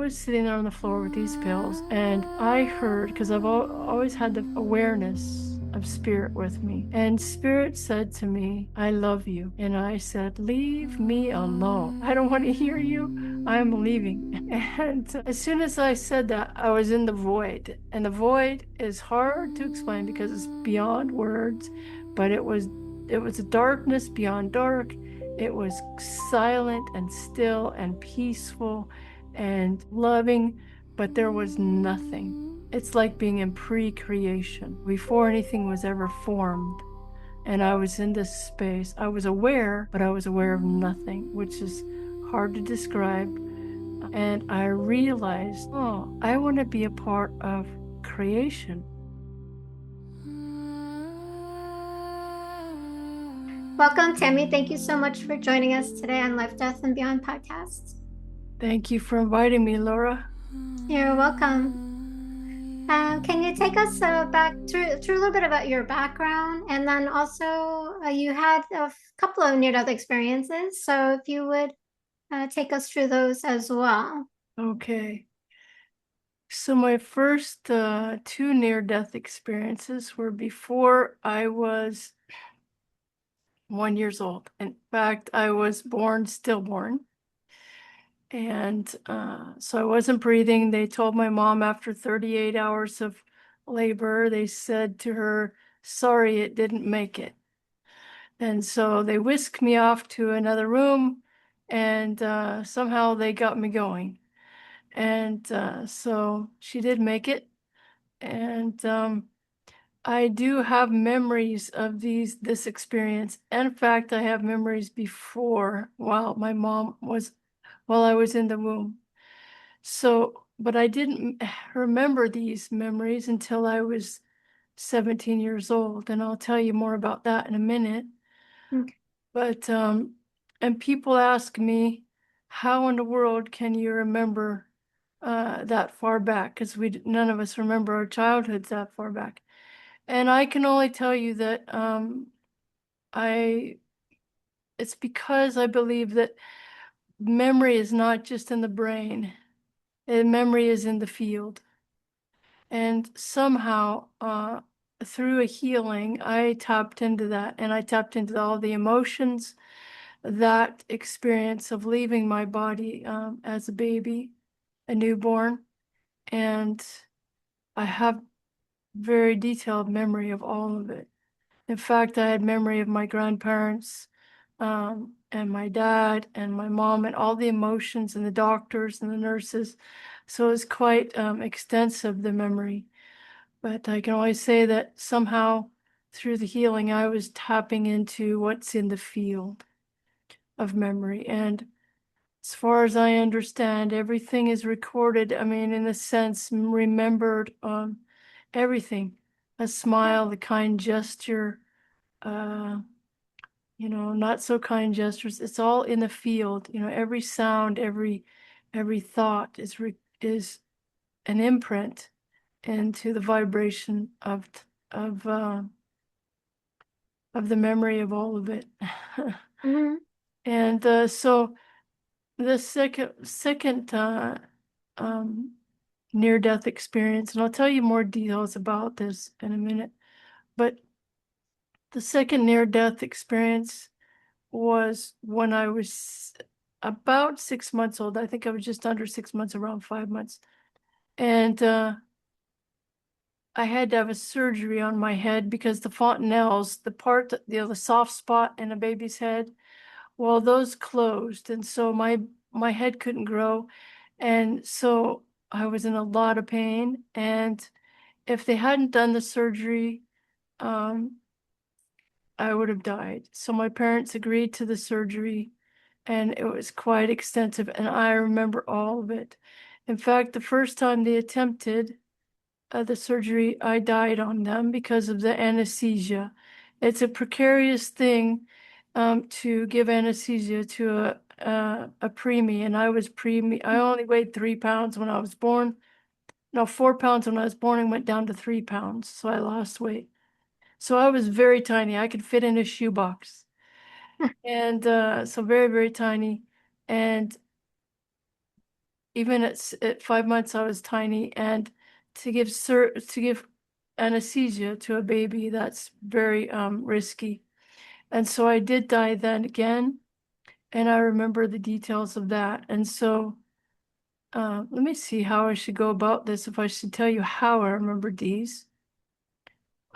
was sitting there on the floor with these pills, and I heard, because I've always had the awareness of spirit with me, and spirit said to me, I love you. And I said, leave me alone. I don't want to hear you. I'm leaving. And as soon as I said that, I was in the void. And the void is hard to explain because it's beyond words, but it was a darkness beyond dark. It was silent and still and peaceful and loving, but there was nothing. It's like being in pre-creation, before anything was ever formed. And I was in this space. I was aware, but I was aware of nothing, which is hard to describe. And I realized, oh, I want to be a part of creation. Welcome, Tammy. Thank you so much for joining us today on Life, Death, and Beyond podcast. Thank you for inviting me, Laura. You're welcome. Can you take us back through a little bit about your background, and then also you had a couple of near-death experiences. So if you would take us through those as well. Okay. So my first two near-death experiences were before I was 1 year old. In fact, I was stillborn. And so I wasn't breathing. They told my mom after 38 hours of labor, they said to her, sorry, it didn't make it. And so they whisked me off to another room, and somehow they got me going. And so she did make it. And I do have memories of this experience. In fact, I have memories before while I was in the womb. So, but I didn't remember these memories until I was 17 years old, and I'll tell you more about that in a minute. Okay. But and people ask me, how in the world can you remember that far back? Because none of us remember our childhoods that far back. And I can only tell you that I it's because I believe that memory is not just in the brain, and memory is in the field. And somehow, through a healing, I tapped into that, and I tapped into all the emotions, that experience of leaving my body as a baby, a newborn. And I have very detailed memory of all of it. In fact, I had memory of my grandparents, and my dad and my mom, and all the emotions and the doctors and the nurses. So it's quite extensive, the memory. But I can only say that somehow through the healing, I was tapping into what's in the field of memory. And as far as I understand, everything is recorded. I mean, in a sense, remembered, everything, a smile, the kind gesture, uh, not so kind gestures. It's all in the field. Every sound, every thought is an imprint into the vibration of uh, of the memory of all of it. Mm-hmm. And so the second um, near-death experience, and I'll tell you more details about this in a minute, but the second near-death experience was when I was about 6 months old. I think I was just under 6 months, around 5 months. And I had to have a surgery on my head because the fontanelles, the soft spot in a baby's head, well, those closed. And so my head couldn't grow. And so I was in a lot of pain. And if they hadn't done the surgery, um, I would have died. So my parents agreed to the surgery, and it was quite extensive. And I remember all of it. In fact, the first time they attempted the surgery, I died on them because of the anesthesia. It's a precarious thing to give anesthesia to a preemie, and I was preemie. I only weighed 3 pounds when I was born. No, 4 pounds when I was born, and went down to 3 pounds, so I lost weight. So I was very tiny. I could fit in a shoebox, and so very, very tiny. And even at 5 months, I was tiny, and to give anesthesia to a baby, that's very risky. And so I did die then again, and I remember the details of that. And so let me see how I should go about this. If I should tell you how I remember these,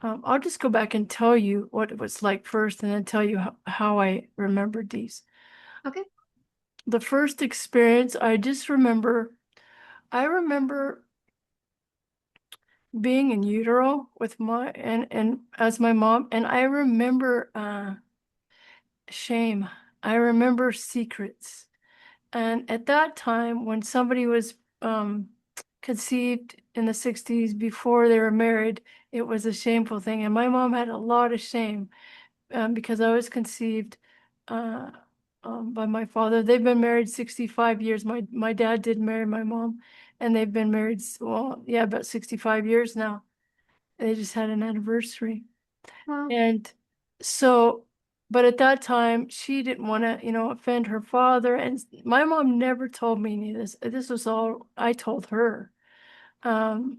I'll just go back and tell you what it was like first, and then tell you how I remembered these. Okay. The first experience, I remember being in utero with and as my mom, and I remember shame. I remember secrets. And at that time, when somebody was conceived in the 60s before they were married, it was a shameful thing. And my mom had a lot of shame because I was conceived uh, by my father. They've been married 65 years. My dad did marry my mom, and they've been married, well, yeah, about 65 years now. They just had an anniversary. Well, And so, but at that time, she didn't want to, offend her father. And my mom never told me any of this. This was all I told her. And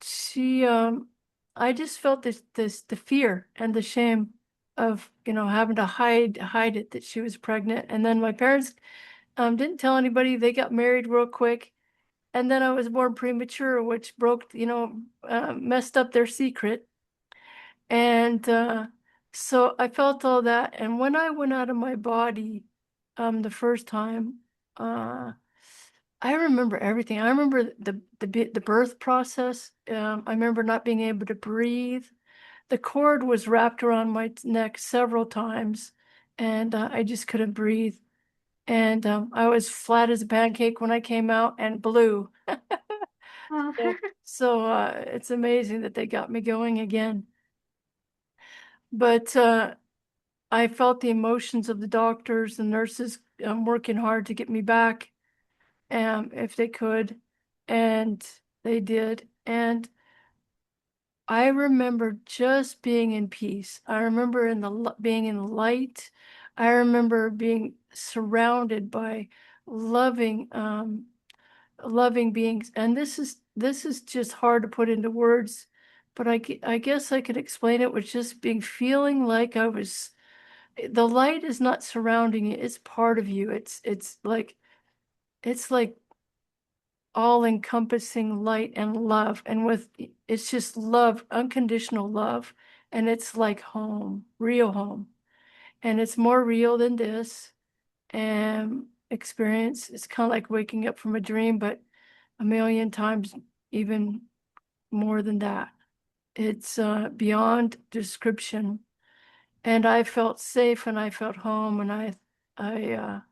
she, I just felt the fear and the shame of, having to hide it that she was pregnant. And then my parents, didn't tell anybody. They got married real quick. And then I was born premature, which messed up their secret. And so I felt all that. And when I went out of my body the first time, uh, I remember everything. I remember the birth process. I remember not being able to breathe. The cord was wrapped around my neck several times, and I just couldn't breathe. And I was flat as a pancake when I came out and blue. well, So it's amazing that they got me going again. But I felt the emotions of the doctors and nurses working hard to get me back, if they could, and they did. And I remember just being in peace. I remember being in the light. I remember being surrounded by loving, loving beings. And this is just hard to put into words, but I guess I could explain it with just being feeling like I was the light is not surrounding you, it's part of you. It's like all encompassing light and love, and it's just love, unconditional love, and it's like home, real home. And it's more real than this experience. It's kind of like waking up from a dream, but a million times even more than that. It's beyond description. And I felt safe, and I felt home, and I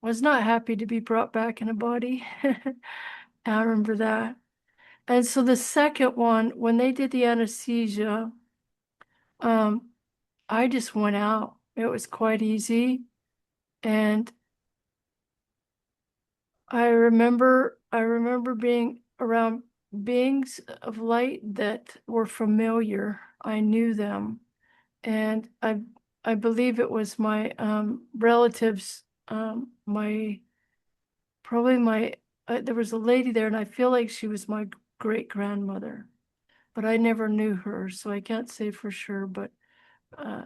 was not happy to be brought back in a body. I remember that. And so the second one, when they did the anesthesia, um, I just went out. It was quite easy. And I remember being around beings of light that were familiar. I knew them. And I believe it was my relatives, my probably my there was a lady there, and I feel like she was my great grandmother, but I never knew her, so I can't say for sure. But uh,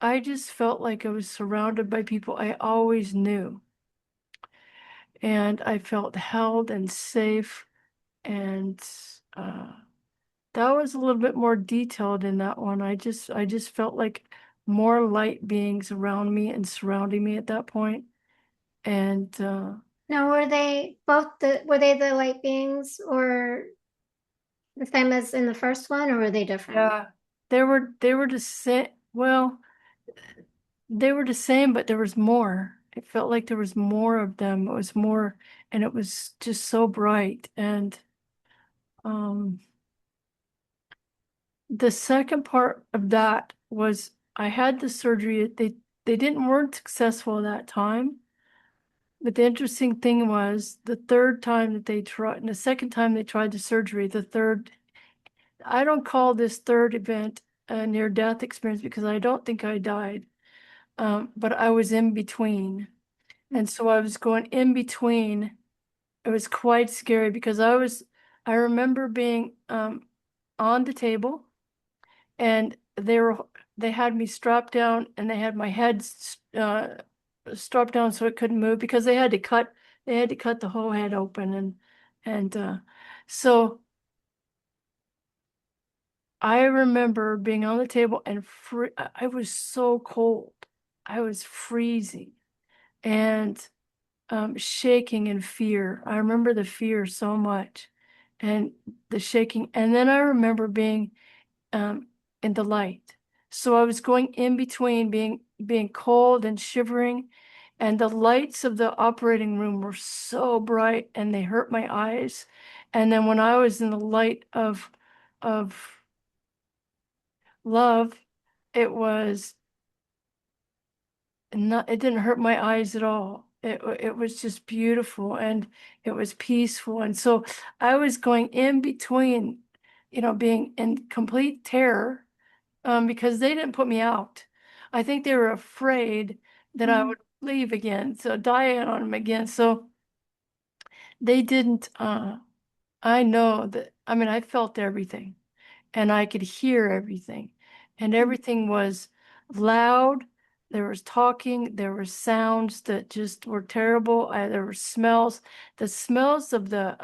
I just felt like I was surrounded by people I always knew, and I felt held and safe. And uh, that was a little bit more detailed in that one. I just felt like more light beings around me and surrounding me at that point. And now were they both were they the light beings or the same as in the first one, or were they different? yeah, they were the same. Well, they were the same, but there was more. It felt like there was more of them. It was more, and it was just so bright. And um, the second part of that was I had the surgery. They didn't weren't successful that time. But the interesting thing was the third time that they tried, and the second time they tried the surgery, I don't call this third event a near-death experience because I don't think I died. But I was in between. And so I was going in between. It was quite scary because I remember being on the table, and they had me strapped down, and they had my head strapped down so it couldn't move because they had to cut the whole head open, and so I remember being on the table and I was so cold. I was freezing and shaking in fear. I remember the fear so much and the shaking. And then I remember being um, in the light. So I was going in between being cold and shivering, and the lights of the operating room were so bright and they hurt my eyes. And then when I was in the light of love, it was not, it didn't hurt my eyes at all. It was just beautiful and it was peaceful. And so I was going in between, being in complete terror, because they didn't put me out. I think they were afraid that I Mm. would leave again, so die on them again. So they didn't, I know that, I mean, I felt everything and I could hear everything, and Mm. everything was loud. There was talking, there were sounds that just were terrible. There were smells. The smells of the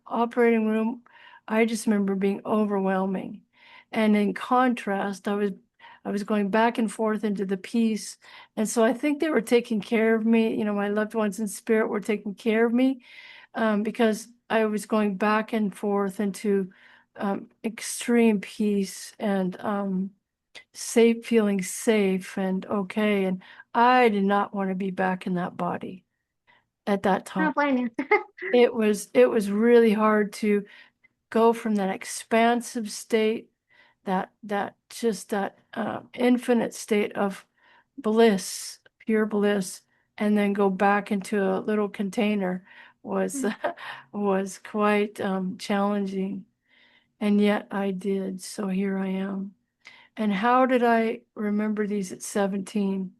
operating room, I just remember being overwhelming. And in contrast, I was going back and forth into the peace. And so I think they were taking care of me. My loved ones in spirit were taking care of me, because I was going back and forth into extreme peace and safe, feeling safe and okay. And I did not want to be back in that body at that I time. don't blame you. It was really hard to go from that expansive state, that infinite state of bliss, pure bliss, and then go back into a little container was Mm. was quite challenging. And yet I did. So here I am. And how did I remember these at 17?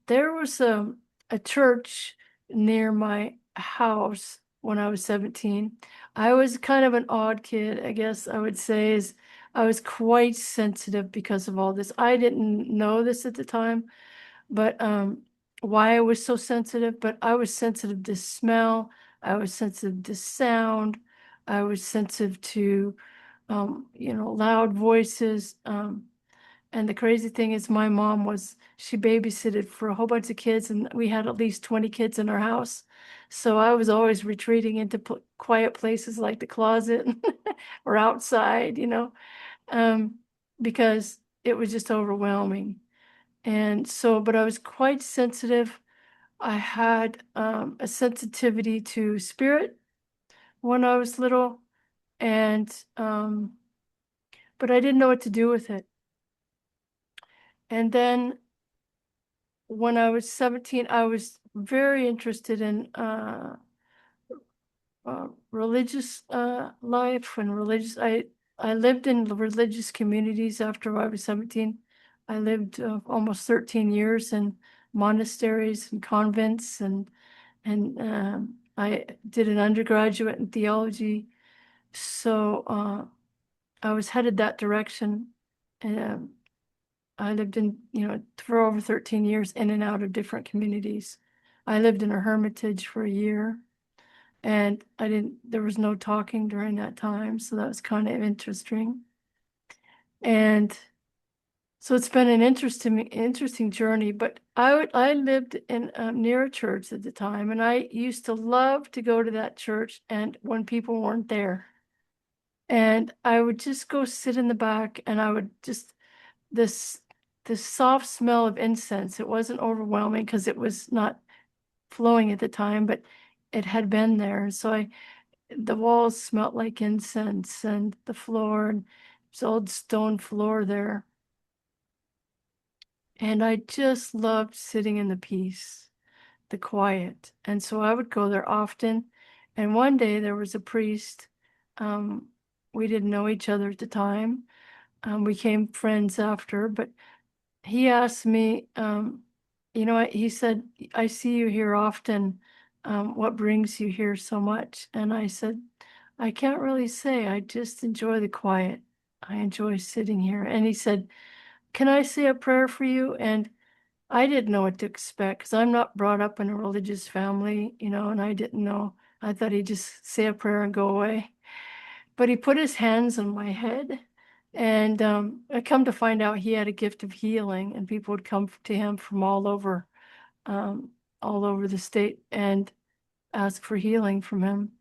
There was a church near my house when I was 17. I was kind of an odd kid, I guess I would say, is I was quite sensitive because of all this. I didn't know this at the time, but why I was so sensitive, but I was sensitive to smell, I was sensitive to sound, I was sensitive to loud voices. And the crazy thing is my mom she babysitted for a whole bunch of kids, and we had at least 20 kids in our house. So I was always retreating into quiet places like the closet or outside, um, because it was just overwhelming. And so, but I was quite sensitive. I had a sensitivity to spirit when I was little, and but I didn't know what to do with it. And then when I was 17, I was very interested in religious life and religious. I lived in religious communities after I was 17. I lived almost 13 years in monasteries and convents, and I did an undergraduate in theology. So I was headed that direction. And I lived for over 13 years in and out of different communities. I lived in a hermitage for a year, and there was no talking during that time. So that was kind of interesting. And so it's been an interesting journey, but I lived in near a church at the time, and I used to love to go to that church and when people weren't there. And I would just go sit in the back, and I would just this this soft smell of incense. It wasn't overwhelming because it was not flowing at the time, but it had been there. So the walls smelled like incense, and the floor, and it's old stone floor there. And I just loved sitting in the peace, the quiet. And so I would go there often. And one day there was a priest. Um, we didn't know each other at the time. We became friends after, but he asked me he said, I see you here often. What brings you here so much? And I said, I can't really say. I just enjoy the quiet. I enjoy sitting here. And he said, can I say a prayer for you? And I didn't know what to expect because I'm not brought up in a religious family, and I didn't know. I thought he'd just say a prayer and go away. But he put his hands on my head, and I come to find out he had a gift of healing, and people would come to him from um, all over the state and ask for healing from him.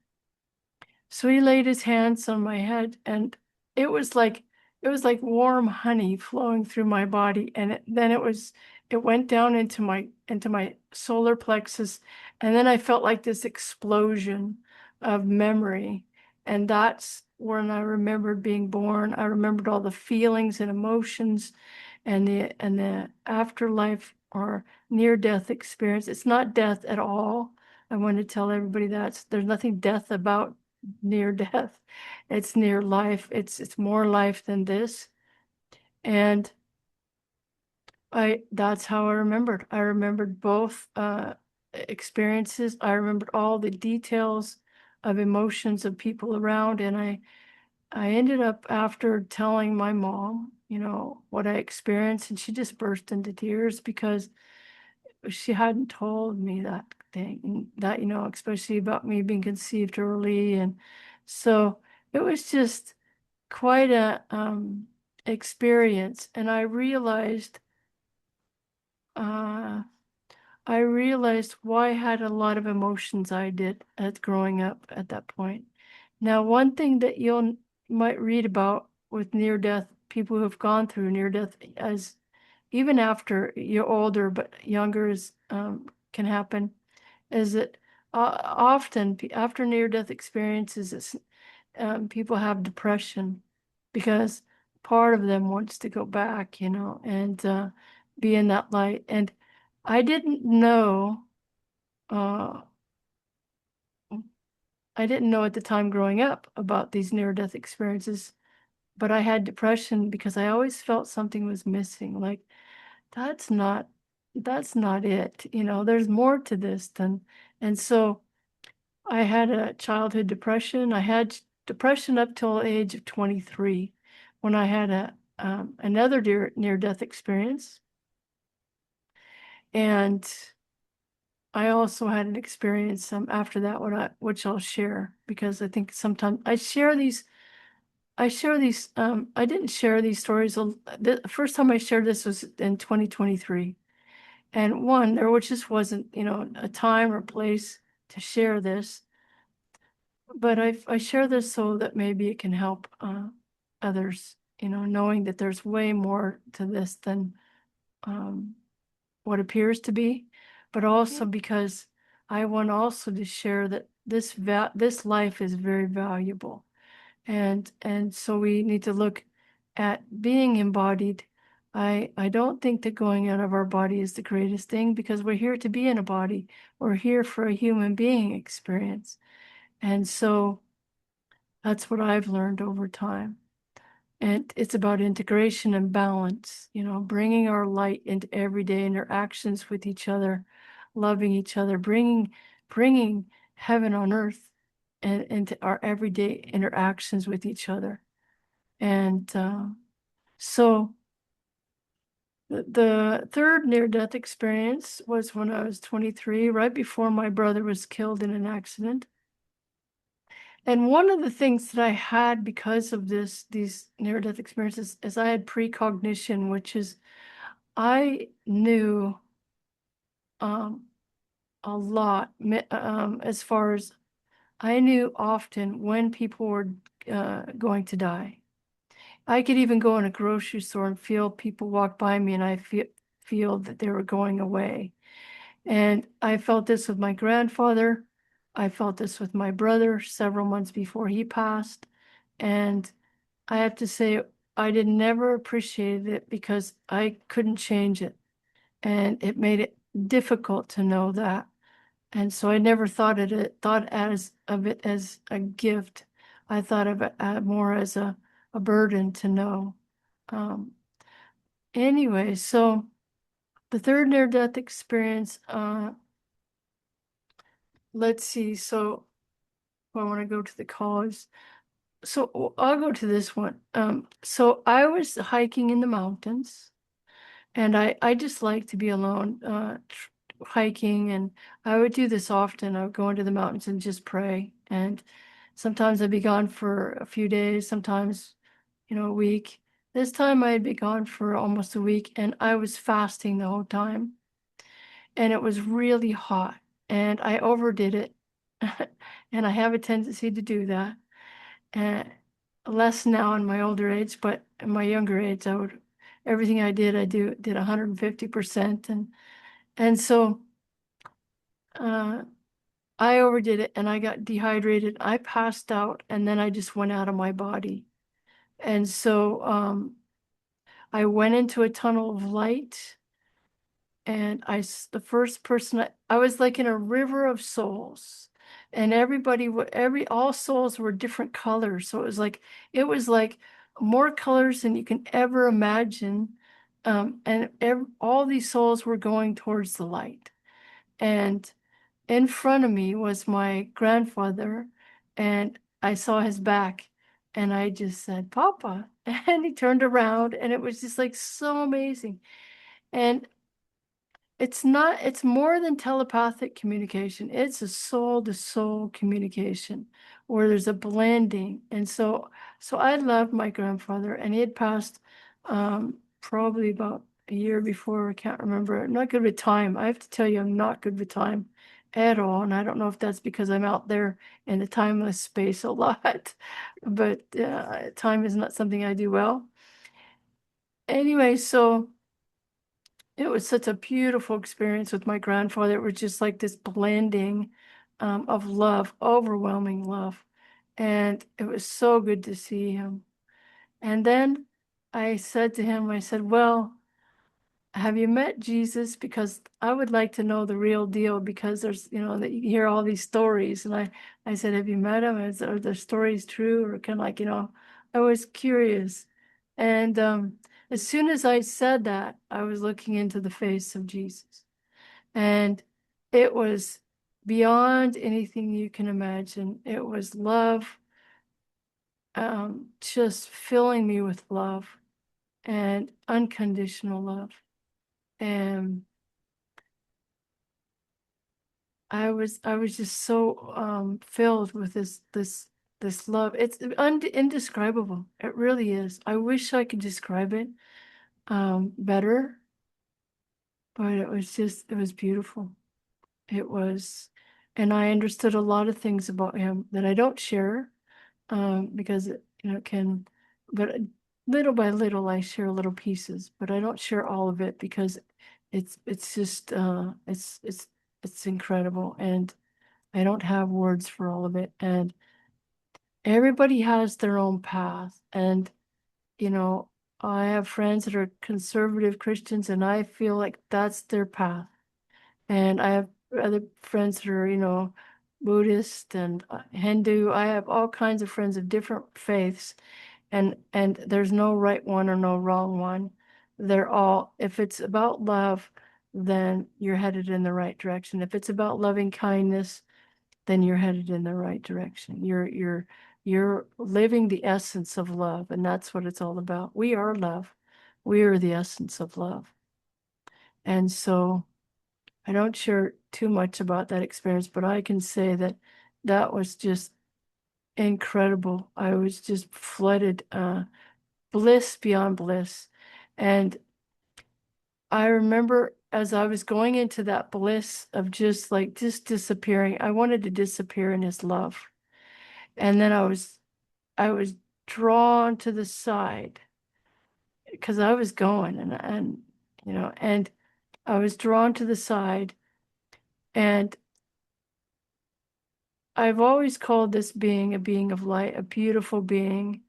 So he laid his hands on my head, and it was like it was like warm honey flowing through my body, and then it went down into my solar plexus, and then I felt like this explosion of memory, and that's when I remembered being born. I remembered all the feelings and emotions, and the afterlife or near death experience. It's not death at all. I want to tell everybody that there's nothing death about near death. It's near life. It's more life than this. And that's how I remembered. I remembered both experiences. I remembered all the details of emotions of people around. And I ended up after telling my mom, what I experienced, and she just burst into tears because she hadn't told me that thing, and that, especially about me being conceived early. And so it was just quite a experience. And uh, I realized why I had a lot of emotions I did at growing up at that point. Now, one thing that you'll might read about with near death, people who have gone through near death, as even after you're older but younger can happen, is that often after near death experiences, people have depression because part of them wants to go back, and be in that light. And I didn't know, uh, I didn't know at the time growing up about these near death experiences, but I had depression because I always felt something was missing. Like, that's not, that's not it. There's more to this than, and so I had a childhood depression. I had depression up till the age of 23 when I had another near-death experience. And I also had an experience after that, which I'll share because I think sometimes I didn't share these stories. The first time I shared this was in 2023. And there just wasn't, a time or place to share this. But I share this so that maybe it can help others, knowing that there's way more to this than um, what appears to be, but also because I want also to share that this life is very valuable, and so we need to look at being embodied. I don't think that going out of our body is the greatest thing because we're here to be in a body. We're here for a human being experience, and so that's what I've learned over time. And it's about integration and balance, bringing our light into everyday interactions with each other, loving each other, bringing heaven on earth and into our everyday interactions with each other. And so the third near-death experience was when I was 23, right before my brother was killed in an accident. And one of the things that I had because of these near-death experiences is I had precognition, which is I knew um, a lot as far as I knew often when people were going to die. I could even go in a grocery store and feel people walk by me, and I feel that they were going away. And I felt this with my grandfather. I felt this with my brother several months before he passed. And I have to say, I did never appreciate it because I couldn't change it. And it made it difficult to know that. And so I never thought of it as a gift. I thought of it more as a burden to know. Um, anyway, so The third near-death experience, let's see. So I want to go to the college. So I'll go to this one. So I was hiking in the mountains, and I just like to be alone, hiking, and I would do this often. I would go into the mountains and just pray. And sometimes I'd be gone for a few days, sometimes, a week. This time I'd be gone for almost a week, and I was fasting the whole time. And it was really hot, and I overdid it. And I have a tendency to do that. And less now in my older age, but in my younger age, everything I did 150%. And so uh, I overdid it, and I got dehydrated. I passed out, and then I just went out of my body. And so I went into a tunnel of light, and the first person, I was like in a river of souls, and all souls were different colors. So it was like more colors than you can ever imagine. And all these souls were going towards the light. And in front of me was my grandfather, and I saw his back, and I just said, "Papa." And he turned around, and it was just like so amazing. And it's more than telepathic communication. It's a soul to soul communication where there's a blending. And so I loved my grandfather, and he had passed probably about a year before. I can't remember. I'm not good with time. I have to tell you, I'm not good with time at all. And I don't know if that's because I'm out there in the timeless space a lot, but time is not something I do well. Anyway, so it was such a beautiful experience with my grandfather. It was just like this blending of love, overwhelming love. And it was so good to see him. And then I said to him, I said, "Well, have you met Jesus? Because I would like to know the real deal, because that you hear all these stories." And I said, "Have you met him? Are the stories true?" Or kind of like, I was curious. And as soon as I said that, I was looking into the face of Jesus. And it was beyond anything you can imagine. It was love, just filling me with love and unconditional love. And I was just so filled with this love. It's indescribable. It really is. I wish I could describe it better, but it was beautiful. It was, and I understood a lot of things about him that I don't share, because it can, but little by little I share little pieces, but I don't share all of it because it's just it's incredible, and I don't have words for all of it. And everybody has their own path. And, you know, I have friends that are conservative Christians, and I feel like that's their path. And I have other friends that are, Buddhist and Hindu. I have all kinds of friends of different faiths, and there's no right one or no wrong one. They're all, if it's about love, then you're headed in the right direction. If it's about loving kindness, then you're headed in the right direction. You're living the essence of love, and that's what it's all about. We are love. We are the essence of love. And so I don't share too much about that experience, but I can say that that was just incredible. I was just flooded, bliss beyond bliss. And I remember as I was going into that bliss of just disappearing, I wanted to disappear in his love. And then I was drawn to the side because I was going, and I was drawn to the side. And I've always called this being a being of light, a beautiful being.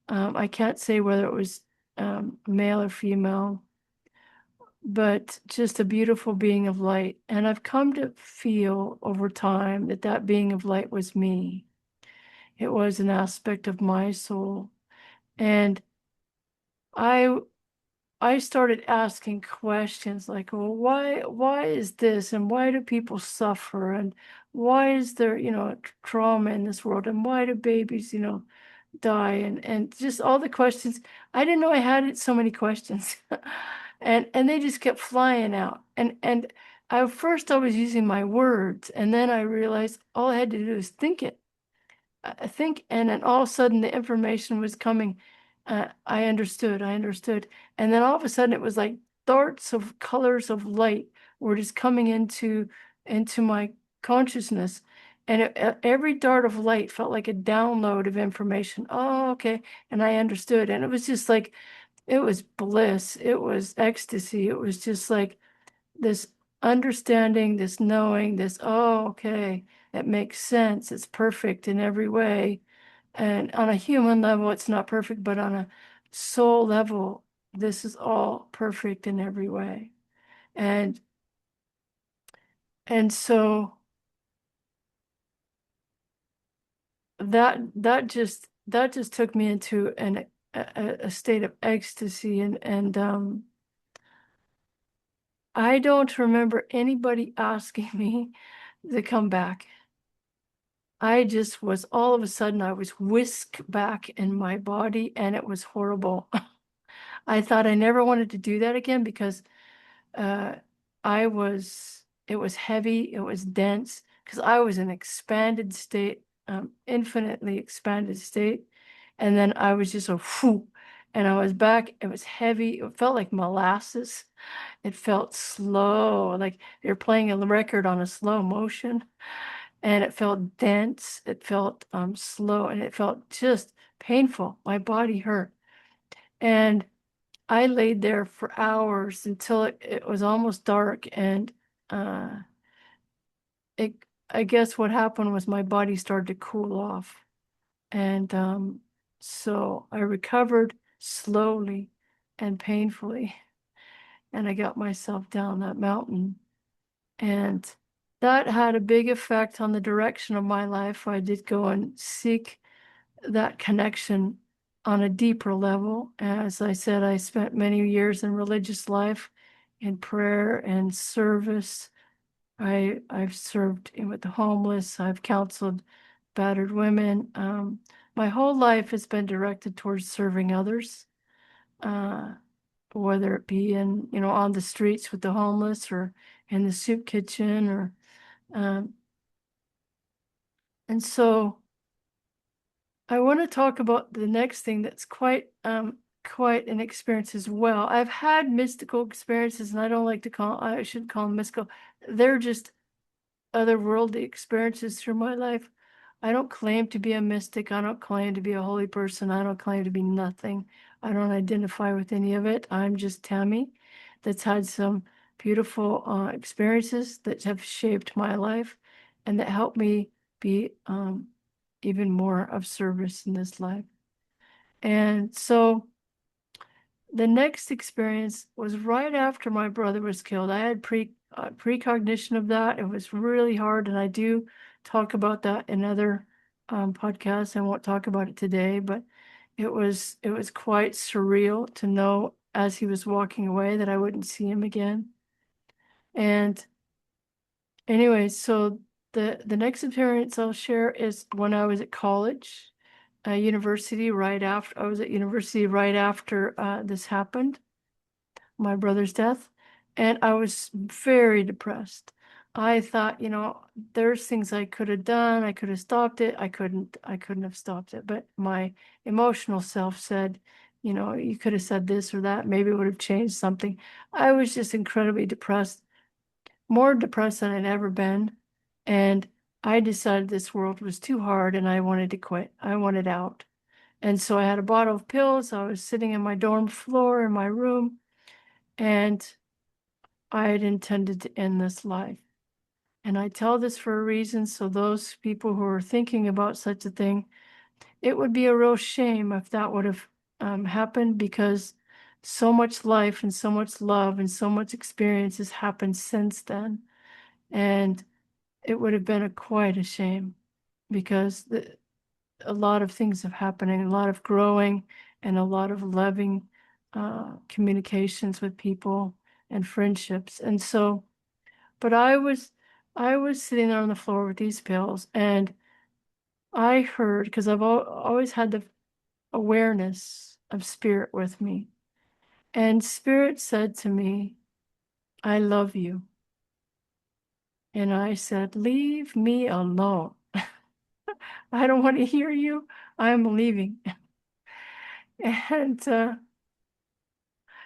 I can't say whether it was male or female, but just a beautiful being of light. And I've come to feel over time that that being of light was me. It was an aspect of my soul. And I I started asking questions like, well, why is this? And why do people suffer? And why is there, trauma in this world? And why do babies, die? And just all the questions. I didn't know I had it, so many questions. And they just kept flying out. And I was using my words, and then I realized all I had to do is think it. I think, and then all of a sudden the information was coming. I understood. And then all of a sudden it was like darts of colors of light were just coming into my consciousness. And every dart of light felt like a download of information. Oh, okay. And I understood. And it was just like, it was bliss. It was ecstasy. It was just like this understanding, this knowing, this, oh, okay, it makes sense. It's perfect in every way. And on a human level, it's not perfect, but on a soul level, this is all perfect in every way. And and so that just took me into a state of ecstasy and I don't remember anybody asking me to come back. I just was all of a sudden I was whisked back in my body and it was horrible. I thought I never wanted to do that again because uh, it was heavy, it was dense, because I was in expanded state, infinitely expanded state. And then I was just a whoo, and I was back. It was heavy. It felt like molasses. It felt slow, like you're playing a record on a slow motion. And it felt dense. It felt slow, and it felt just painful. My body hurt. And I laid there for hours until it was almost dark, and uh, it, I guess what happened was my body started to cool off. And so I recovered slowly and painfully, and I got myself down that mountain. And that had a big effect on the direction of my life. I did go and seek that connection on a deeper level. As I said, I spent many years in religious life, in prayer and service. I've served with the homeless. I've counseled battered women. My whole life has been directed towards serving others, uh, whether it be in, on the streets with the homeless or in the soup kitchen or, um, and so I want to talk about the next thing that's quite an experience as well. I've had mystical experiences, and I don't like to call I should call them mystical. They're just otherworldly experiences through my life. I don't claim to be a mystic. I don't claim to be a holy person. I don't claim to be nothing. I don't identify with any of it. I'm just Tammy that's had some beautiful experiences that have shaped my life and that helped me be even more of service in this life. And so the next experience was right after my brother was killed. I had precognition of that. It was really hard, and I do talk about that in other podcasts. I won't talk about it today, but it was quite surreal to know as he was walking away that I wouldn't see him again. And anyway, so the next experience I'll share is when I was at college, university right after I was at university right after this happened, my brother's death, and I was very depressed. I thought, there's things I could have done. I could have stopped it. I couldn't have stopped it. But my emotional self said, you could have said this or that. Maybe it would have changed something. I was just incredibly depressed, more depressed than I'd ever been. And I decided this world was too hard and I wanted to quit. I wanted out. And so I had a bottle of pills. I was sitting in my dorm floor in my room, and I had intended to end this life. And I tell this for a reason. So those people who are thinking about such a thing, it would be a real shame if that would have happened, because so much life and so much love and so much experience has happened since then. And it would have been quite a shame, because a lot of things have happened, and a lot of growing and a lot of loving communications with people and friendships. And so, but I was sitting there on the floor with these pills, and I heard, because I've always had the awareness of spirit with me. And spirit said to me, I love you. And I said, leave me alone. I don't want to hear you. I'm leaving. And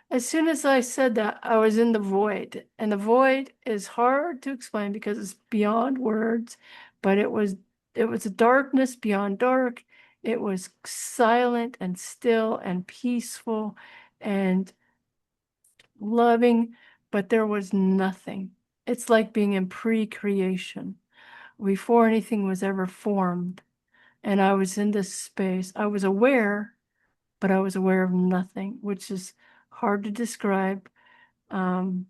as soon as I said that, I was in the void. And the void is hard to explain because it's beyond words, but it was a darkness beyond dark. It was silent and still and peaceful and loving, but there was nothing. It's like being in pre-creation before anything was ever formed. And I was in this space. I was aware, but I was aware of nothing, which is hard to describe. Um,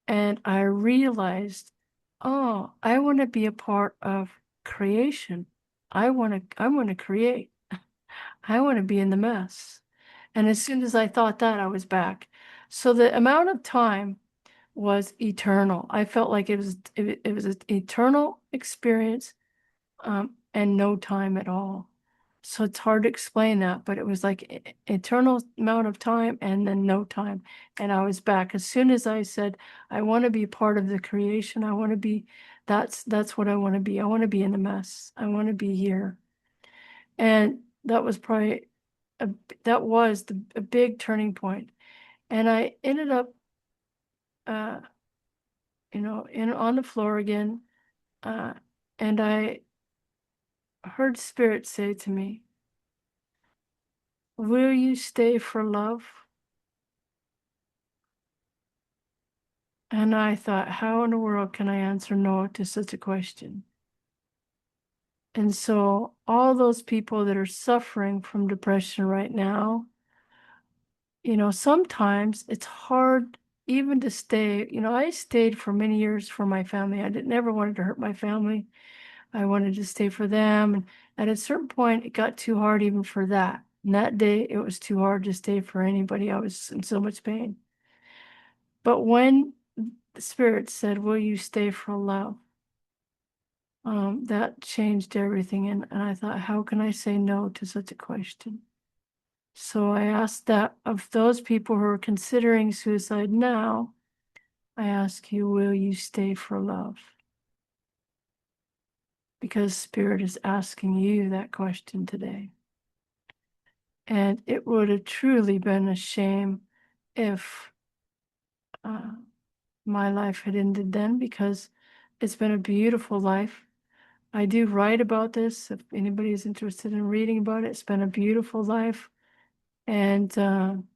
and I realized, oh, I want to be a part of creation. I want to create. I want to be in the mess. And as soon as I thought that, I was back. So the amount of time was eternal. I felt like it was an eternal experience, and no time at all. So it's hard to explain that, but it was like eternal amount of time and then no time. And I was back. As soon as I said, I want to be part of the creation, I want to be, that's what I want to be. I want to be in the mess. I want to be here. And that was probably a, that was a big turning point. And I ended up, uh, on the floor again. Uh, and I heard spirit say to me, will you stay for love? And I thought, how in the world can I answer no to such a question? And so all those people that are suffering from depression right now, sometimes it's hard even to stay. I stayed for many years for my family. I didn't never wanted to hurt my family. I wanted to stay for them. And at a certain point, it got too hard even for that. And that day, it was too hard to stay for anybody. I was in so much pain. But when the spirit said, will you stay for love? That changed everything. And I thought, how can I say no to such a question? So I asked that of those people who are considering suicide now, I ask you, will you stay for love? Because spirit is asking you that question today. And it would have truly been a shame if my life had ended then, because it's been a beautiful life. I do write about this. If anybody is interested in reading about it, it's been a beautiful life. And I'm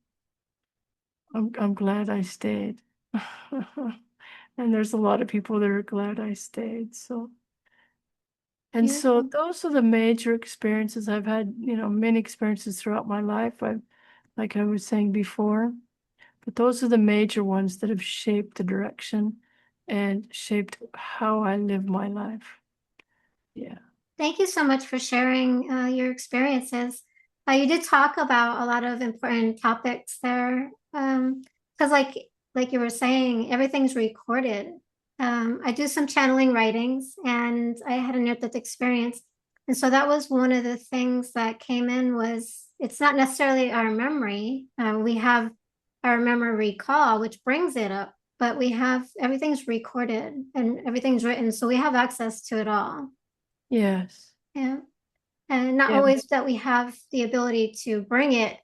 glad I stayed. And there's a lot of people that are glad I stayed. And so Beautiful. those are the major experiences I've had, many experiences throughout my life. Like I was saying before, but those are the major ones that have shaped the direction and shaped how I live my life. Yeah. Thank you so much for sharing your experiences. You did talk about a lot of important topics there, because like you were saying, everything's recorded. I do some channeling writings, and I had a near-death experience, and so that was one of the things that came in. Was it's not necessarily our memory. We have our memory recall, which brings it up, but we have everything's recorded and everything's written, so we have access to it all. Yes. Yeah. And not Yeah. always that we have the ability to bring it,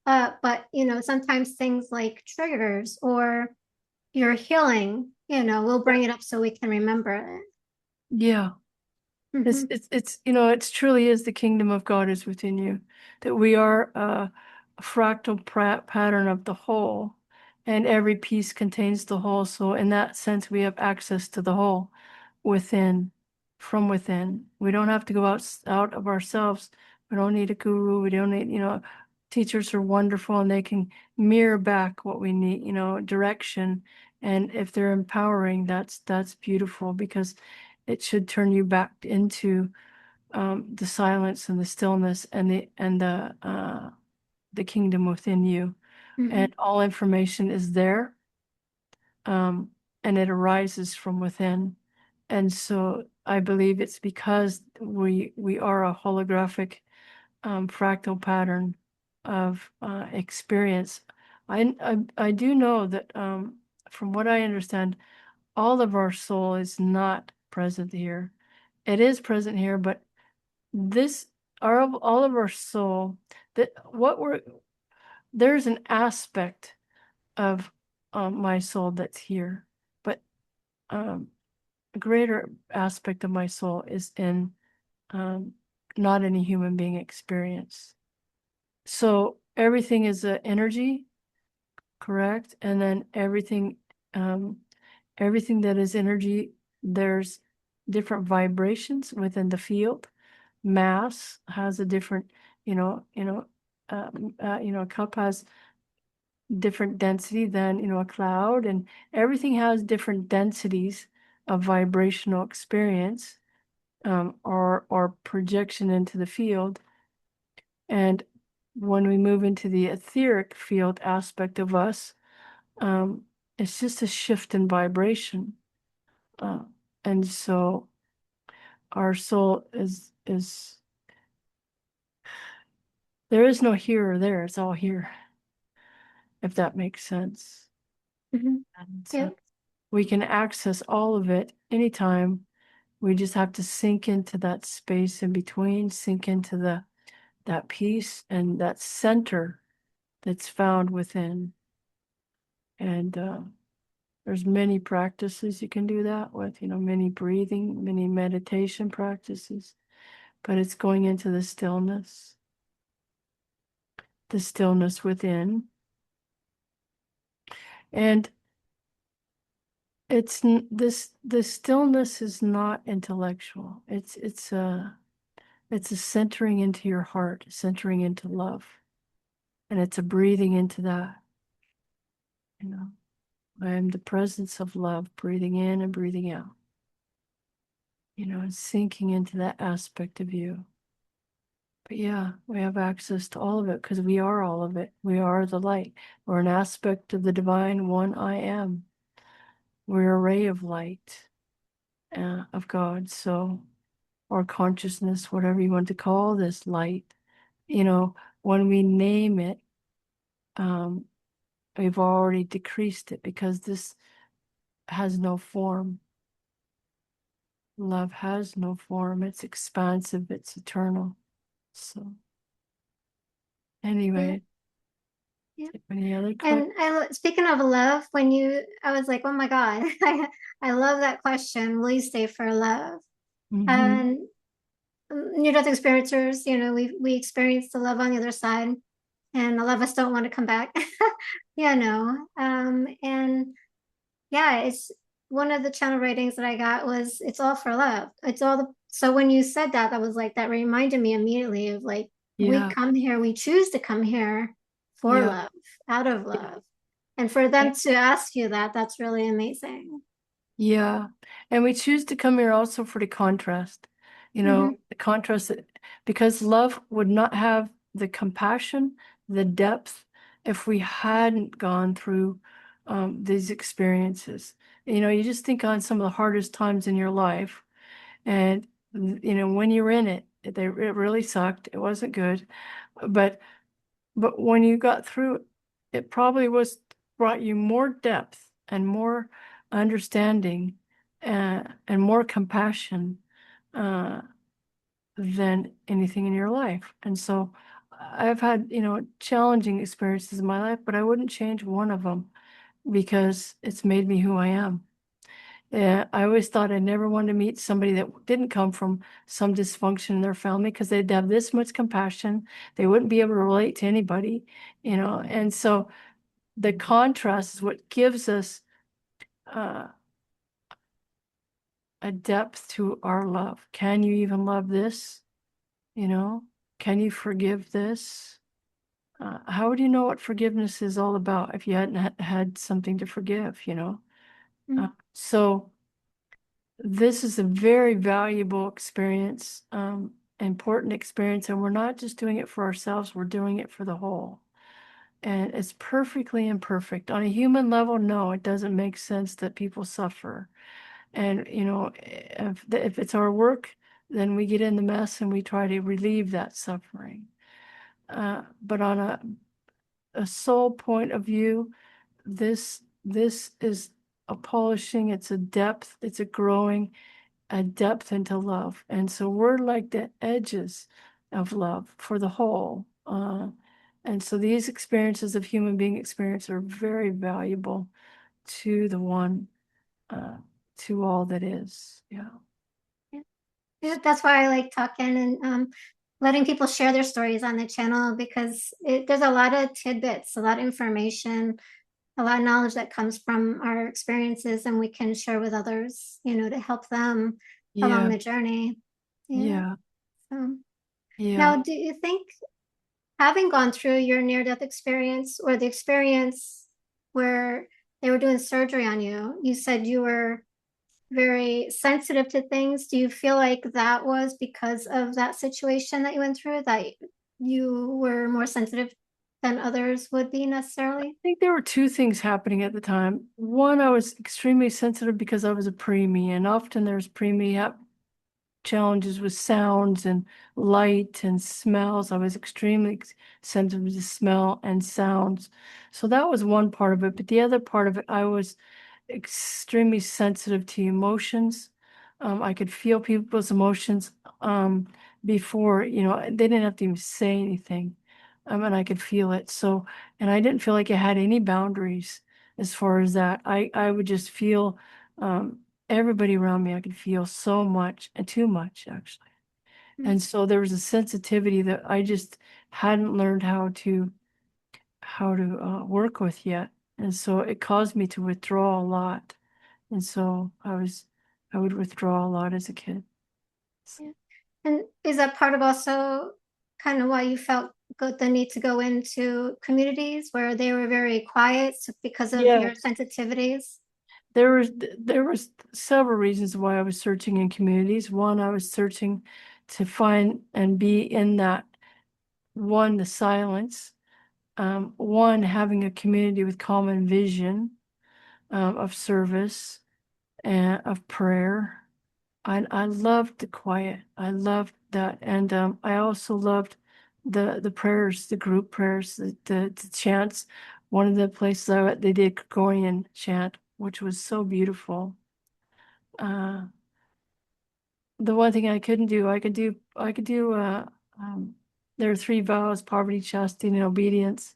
but sometimes things like triggers or your healing, we'll bring it up so we can remember Yeah. it. Hmm. It's truly is the kingdom of God is within you, that we are a fractal pattern of the whole, and every piece contains the whole. So in that sense, we have access to the whole within, from within. We don't have to go out of ourselves. We don't need a guru. We don't need, teachers are wonderful and they can mirror back what we need, direction. And if they're empowering, that's beautiful, because it should turn you back into the silence and the stillness and the the kingdom within you, Hmm. and all information is there, um, and it arises from within. And so I believe it's because we are a holographic fractal pattern of experience. I do know that from what I understand, all of our soul is not present here. It is present here, but this all of our soul, that what we're there's an aspect of my soul that's here, but um, a greater aspect of my soul is in um, not any human being experience. So everything is an energy, correct? And then um, everything that is energy, there's different vibrations within the field. Mass has a different, a cup has different density than, a cloud, and everything has different densities of vibrational experience, or projection into the field. And when we move into the etheric field aspect of us, um, it's just a shift in vibration. Uh, and so our soul is there is no here or there, it's all here, if that makes sense. Hmm. And Yep. we can access all of it anytime. We just have to sink into that space in between, sink into that peace and that center that's found within. And there's many practices you can do that with, many breathing, many meditation practices, but it's going into the stillness within. And the stillness is not intellectual. It's a centering into your heart, centering into love. And it's a breathing into that, you know. I am the presence of love, breathing in and breathing out, and sinking into that aspect of you. But yeah, we have access to all of it because we are all of it. We are the light. We're an aspect of the divine one I am. We're a ray of light, of God. So, or consciousness, whatever you want to call this light, when we name it, um, we've already decreased it because this has no form. Love has no form. It's expansive, it's eternal. So, Yeah. anyway, Yeah. any other questions? And speaking of love, I was like, oh my God, I love that question. Will you stay for love? Mm-hmm. And near-death experiencers, we experience the love on the other side, and a lot of us don't want to come back. Yeah, no. And yeah, it's one of the channel ratings that I got was it's all for love. It's all so when you said that, that was like that reminded me immediately of like we Yeah, come here, we choose to come here for yeah, love, out of yeah. love. And for them to ask you that, that's really amazing. Yeah. And we choose to come here also for the contrast, Hmm. the contrast that, because love would not have the compassion, the depth, if we hadn't gone through these experiences. You just think on some of the hardest times in your life, and, when you're in it, it really sucked. It wasn't good. But when you got through it, it probably brought you more depth and more understanding, and more compassion, uh, than anything in your life. And so I've had, challenging experiences in my life, but I wouldn't change one of them because it's made me who I am. Yeah, I always thought I never wanted to meet somebody that didn't come from some dysfunction in their family because they'd have this much compassion. They wouldn't be able to relate to anybody, And so the contrast is what gives us uh, a depth to our love. Can you even love this? You know, can you forgive this? How would you know what forgiveness is all about if you hadn't had something to forgive? So this is a very valuable experience, important experience, and we're not just doing it for ourselves, we're doing it for the whole. and it's perfectly imperfect. On a human level, no, it doesn't make sense that people suffer. And, if it's our work, then we get in the mess and we try to relieve that suffering. But on a soul point of view, this is a polishing, it's a depth, it's a growing, a depth into love. And so we're like the edges of love for the whole. And so these experiences of human being experience are very valuable to the one, uh, to all that is. Yeah. Yeah. Yeah, that's why I like talking and letting people share their stories on the channel because there's a lot of tidbits, a lot of information, a lot of knowledge that comes from our experiences, and we can share with others, to help them along Yeah. the journey. Yeah. Yeah. So Yeah. now, do you think having gone through your near-death experience or the experience where they were doing surgery on you, you said you were very sensitive to things. Do you feel like that was because of that situation that you went through, that you were more sensitive than others would be I necessarily? think there were two things happening at the time. One, I was extremely sensitive because I was a preemie, and often there's preemie challenges with sounds and light and smells. I was extremely sensitive to smell and sounds. So that was one part of it. But the other part of it, I was extremely sensitive to emotions. I could feel people's emotions before, they didn't have to even say anything. And I could feel it. So, and I didn't feel like I had any boundaries as far as that. I would just feel um, everybody around me. I could feel so much and too much, actually. Mm. And so there was a sensitivity that I just hadn't learned how to work with yet. And so it caused me to withdraw a lot. And so I would withdraw a lot as a kid. Yeah. And is that part of also kind of why you felt the need to go into communities where they were very quiet because of your Yes, sensitivities? there was several reasons why I was searching in communities. One, I was searching to find and be in that one, the silence. One, having a community with common vision of service and of prayer. I loved the quiet. I loved that, and I also loved the prayers, the group prayers, the chants. One of the places I went, they did Gregorian chant, which was so beautiful. Uh, the one thing I couldn't do, I could do. Um, there are three vows: poverty, chastity, and obedience.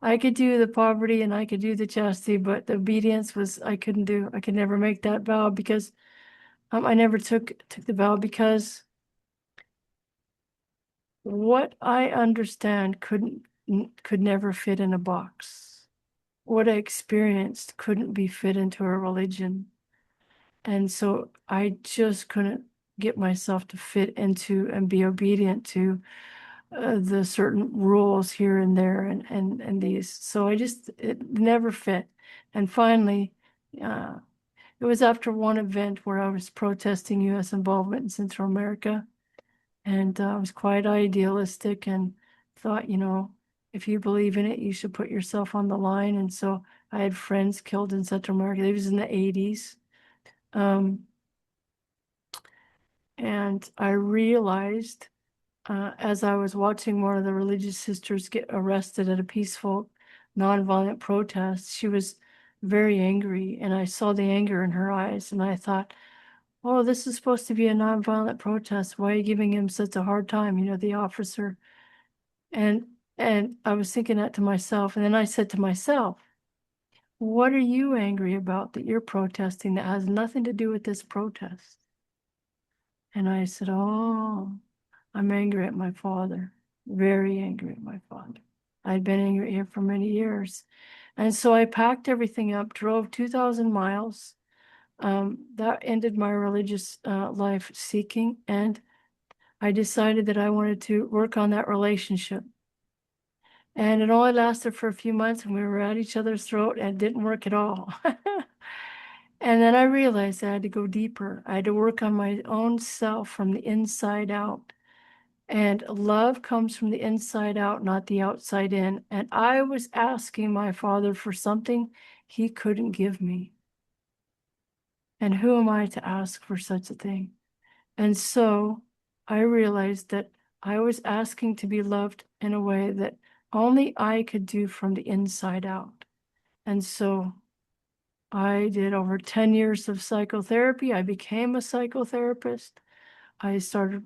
I could do the poverty and I could do the chastity, but the obedience was I couldn't do. I could never make that vow because I never took the vow because what I understand could never fit in a box. What I experienced couldn't be fit into a religion. And so I just couldn't get myself to fit into and be obedient to the certain rules here and there and these. So it never fit. And finally, uh, it was after one event where I was protesting U.S. involvement in Central America. And I was quite idealistic and thought, if you believe in it, you should put yourself on the line. And so I had friends killed in Central America. It was in the 80s. Um, and I realized as I was watching one of the religious sisters get arrested at a peaceful, nonviolent protest, she was very angry. And I saw the anger in her eyes. And I thought, oh, this is supposed to be a nonviolent protest. Why are you giving him such a hard time? The officer. And and I was thinking that to myself, and then I said to myself, what are you angry about that you're protesting that has nothing to do with this protest? And I said, oh, I'm angry at my father, very angry at my father. I'd been angry here for many years. And so I packed everything up, drove 2,000 miles. That ended my religious life seeking, and I decided that I wanted to work on that relationship. And it only lasted for a few months, and we were at each other's throat, and it didn't work at all. And then I realized I had to go deeper. I had to work on my own self from the inside out. And love comes from the inside out, not the outside in. And I was asking my father for something he couldn't give me. And who am I to ask for such a thing? And so I realized that I was asking to be loved in a way that only I could do from the inside out. And so I did over 10 years of psychotherapy. I became a psychotherapist. I started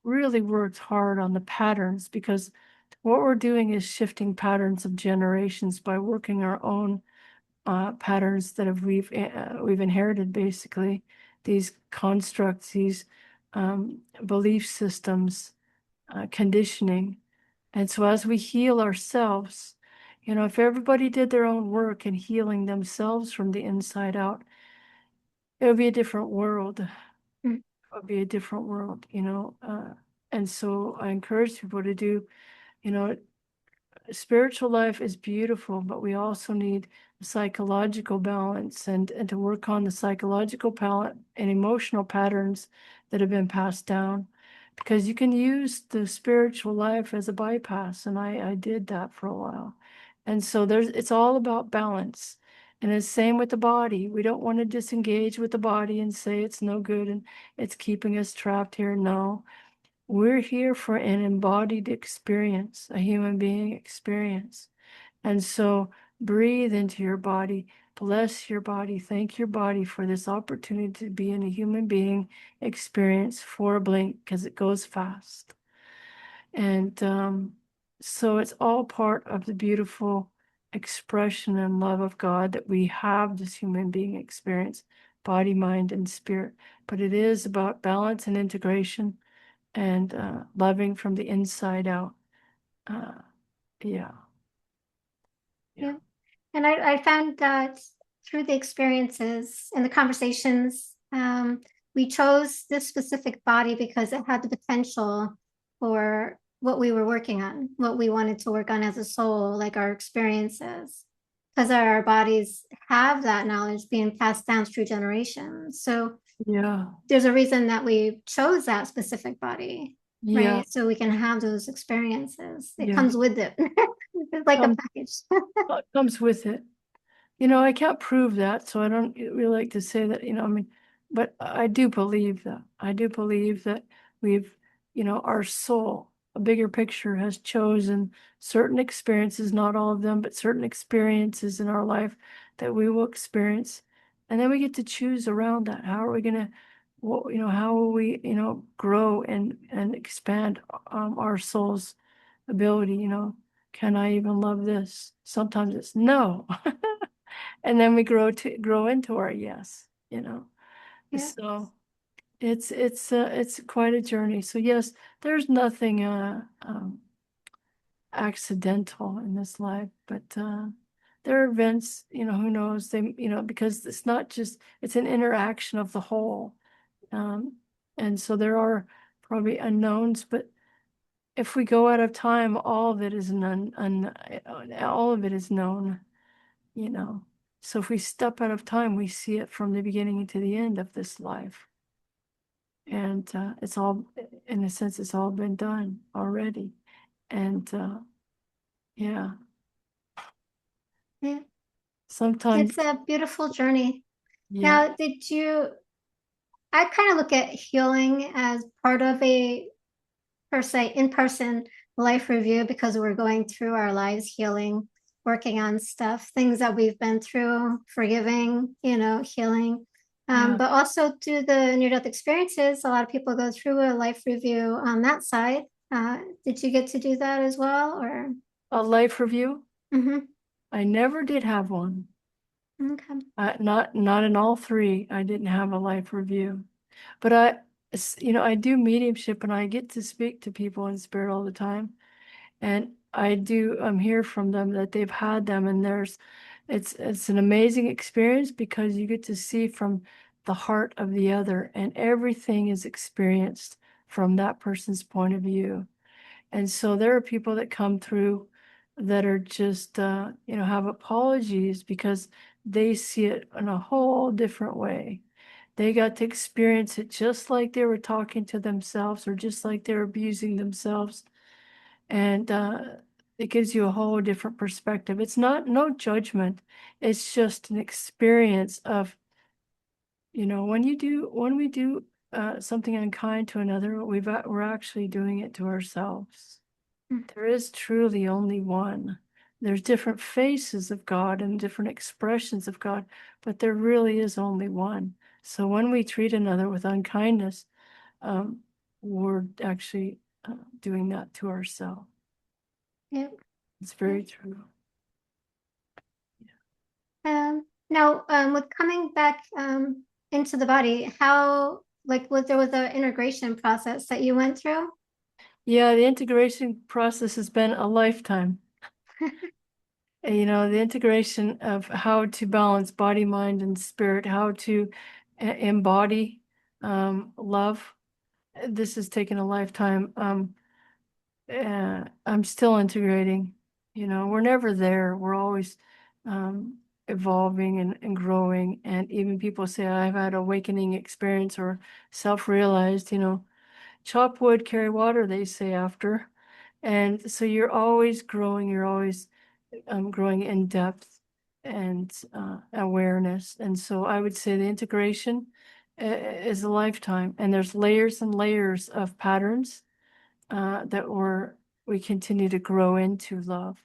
really worked hard on the patterns because what we're doing is shifting patterns of generations by working our own patterns that we've inherited, basically these constructs, these belief systems, conditioning. And so as we heal ourselves, if everybody did their own work in healing themselves from the inside out, it would be a different world. It Mm. would be a different world. And so I encourage people to do, you know, spiritual life is beautiful, but we also need psychological balance and to work on the psychological palette and emotional patterns that have been passed down. Because you can use the spiritual life as a bypass, and I did that for a while. And so it's all about balance. And it's same with the body. We don't want to disengage with the body and say it's no good and it's keeping us trapped here. No, we're here for an embodied experience, a human being experience. And so breathe into your body, bless your body, thank your body for this opportunity to be in a human being experience for a blink because it goes fast. And so it's all part of the beautiful expression and love of God that we have this human being experience, body, mind, and spirit. But it is about balance and integration and loving from the inside out. Uh, yeah, yeah, Yeah. And I found that through the experiences and the conversations, we chose this specific body because it had the potential for what we were working on, what we wanted to work on as a soul, like our experiences, because our bodies have that knowledge being passed down through generations. So yeah, there's a reason that we chose that specific body, yeah, right? So we can have those experiences. It yeah. comes with it. It's like a Come, package. comes with it. I can't prove that, so I don't really like to say that, I mean, but I do believe that. I do believe that we've, our soul, a bigger picture, has chosen certain experiences, not all of them, but certain experiences in our life that we will experience. And then we get to choose around that. How are we going to, how will we, grow and expand our soul's ability, can I even love this? Sometimes it's no. And then we grow into our yes. Yeah. So it's quite a journey. So yes, there's nothing accidental in this life, but there are events, who knows, because it's not just, it's an interaction of the whole. Um, and so there are probably unknowns, but if we go out of time, all of it is all of it is known. you know. So if we step out of time, we see it from the beginning to the end of this life. And it's all, in a sense, it's all been done already. And yeah, Yeah. sometimes, It's a beautiful journey. yeah, Now, I kind of look at healing as part of a, per se, in-person life review because we're going through our lives healing, working on stuff, things that we've been through, forgiving, healing. yeah. But also through the near-death experiences, a lot of people go through a life review on that side. Did you get to do that as well, or? A life review? Mm-hmm. I never did have one. Okay. Not in all three. I didn't have a life review. But I do mediumship and I get to speak to people in spirit all the time. And I'm hear from them that they've had them, and it's an amazing experience because you get to see from the heart of the other, and everything is experienced from that person's point of view. And so there are people that come through that are just have apologies because they see it in a whole different way. They got to experience it just like they were talking to themselves or just like they're abusing themselves. And it gives you a whole different perspective. It's not no judgment. It's just an experience of, when we do something unkind to another, we're actually doing it to ourselves. Mm. There is truly only one. There's different faces of God and different expressions of God, but there really is only one. So when we treat another with unkindness, um, we're actually doing that to ourselves. Yep. It's Yep. very true. Now, with coming back into the body, how like was there was an integration process that you went through? Yeah, the integration process has been a lifetime. The integration of how to balance body, mind, and spirit, how to embody love. This has taken a lifetime. I'm still integrating. We're never there. We're always evolving and growing. And even people say, I've had awakening experience or self-realized, chop wood, carry water, they say after. And so you're always growing, you're always growing in depth and awareness. And so I would say the integration is a lifetime, and there's layers and layers of patterns that we continue to grow into love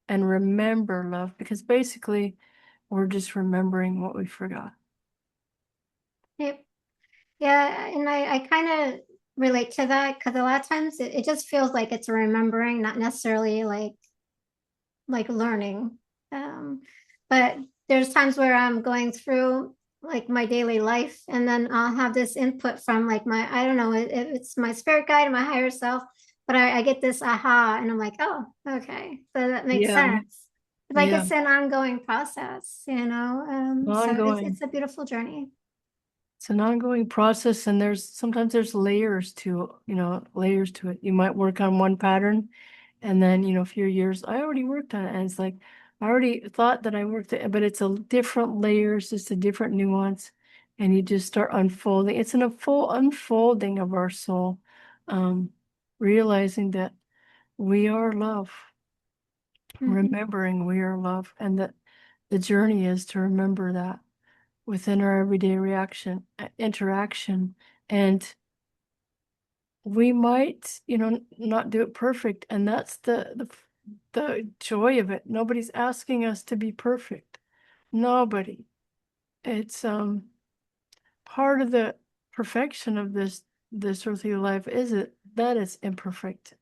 and remember love, because basically we're just remembering what we forgot. Yep. Yeah, and I kind of relate to that because a lot of times it just feels like it's remembering, not necessarily like learning. Um, but there's times where I'm going through like my daily life, and then I'll have this input from like I don't know, it's my spirit guide and my higher self, but I get this aha, and I'm like, oh, okay, so that makes Yeah, sense. Like yeah, it's an ongoing process, you know. So ongoing. it's a beautiful journey. It's an ongoing process, and sometimes there's layers layers to it. You might work on one pattern, and then, a few years, I already worked on it, and it's like, I already thought that I worked it, but it's a different layers, just a different nuance, and you just start unfolding. It's a full unfolding of our soul, um, realizing that we are love, Mhm. remembering we are love, and that the journey is to remember that within our everyday interaction. And we might, not do it perfect. And that's the joy of it. Nobody's asking us to be perfect. Nobody. It's part of the perfection of this earthly life is it that it's imperfect.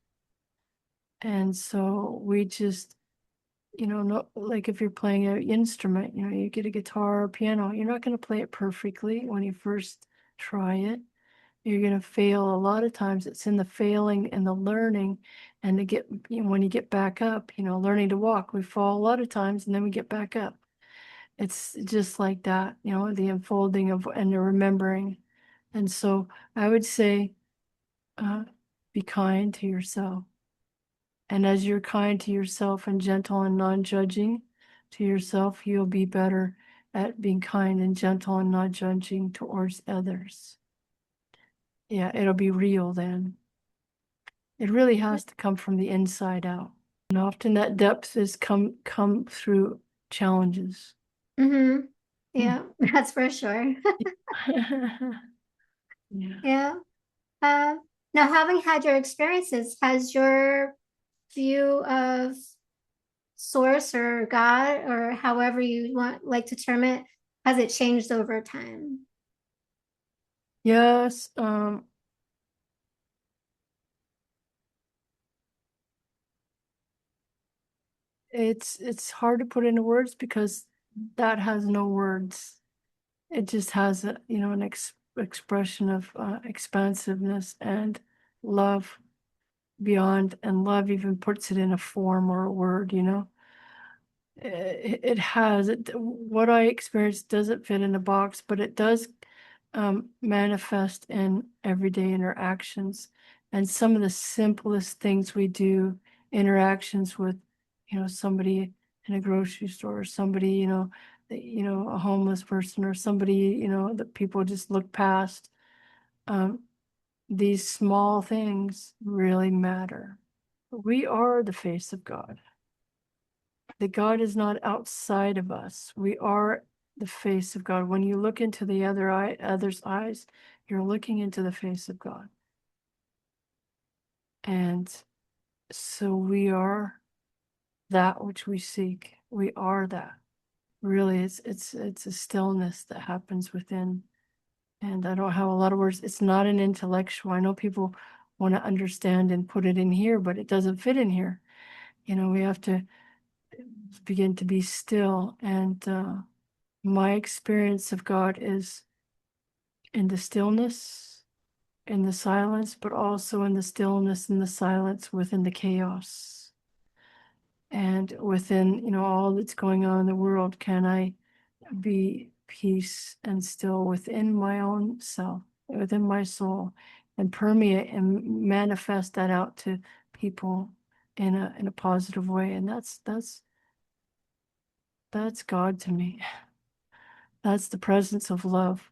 And so we just, no, like if you're playing an instrument, you get a guitar or piano, you're not going to play it perfectly when you first try it. You're going to fail a lot of times. It's in the failing and the learning, and when you get back up, learning to walk, we fall a lot of times and then we get back up. It's just like that, the unfolding of and the remembering. And so I would say, uh, be kind to yourself. And as you're kind to yourself and gentle and non-judging to yourself, you'll be better at being kind and gentle and not judging towards others. Yeah, it'll be real then. It really has to come from the inside out. And often that depth is come through challenges. Mm-hmm. Hmm. Yeah, that's for sure. Yeah. Yeah. Uh, Now, having had your experiences, has your view of source or God or however you want like to term it, has it changed over time? Yes, it's hard to put into words because that has no words. It just has an expression of expansiveness and love beyond, and love even puts it in a form or a word. It has what I experienced doesn't fit in a box, but it does manifest in everyday interactions. And some of the simplest things we do, interactions with, somebody in a grocery store, or somebody, a homeless person or somebody, that people just look past. Um, these small things really matter. We are the face of God. That God is not outside of us. We are the face of God. When you look into the other's eyes, you're looking into the face of God. And so we are that which we seek. We are that. Really, it's a stillness that happens within. And I don't have a lot of words. It's not an intellectual. I know people want to understand and put it in here, but it doesn't fit in here. We have to begin to be still. And my experience of God is in the stillness, in the silence, but also in the stillness and the silence within the chaos. And within, all that's going on in the world, can I be peace and still within my own self, within my soul, and permeate and manifest that out to people in a positive way. And that's God to me. That's the presence of love.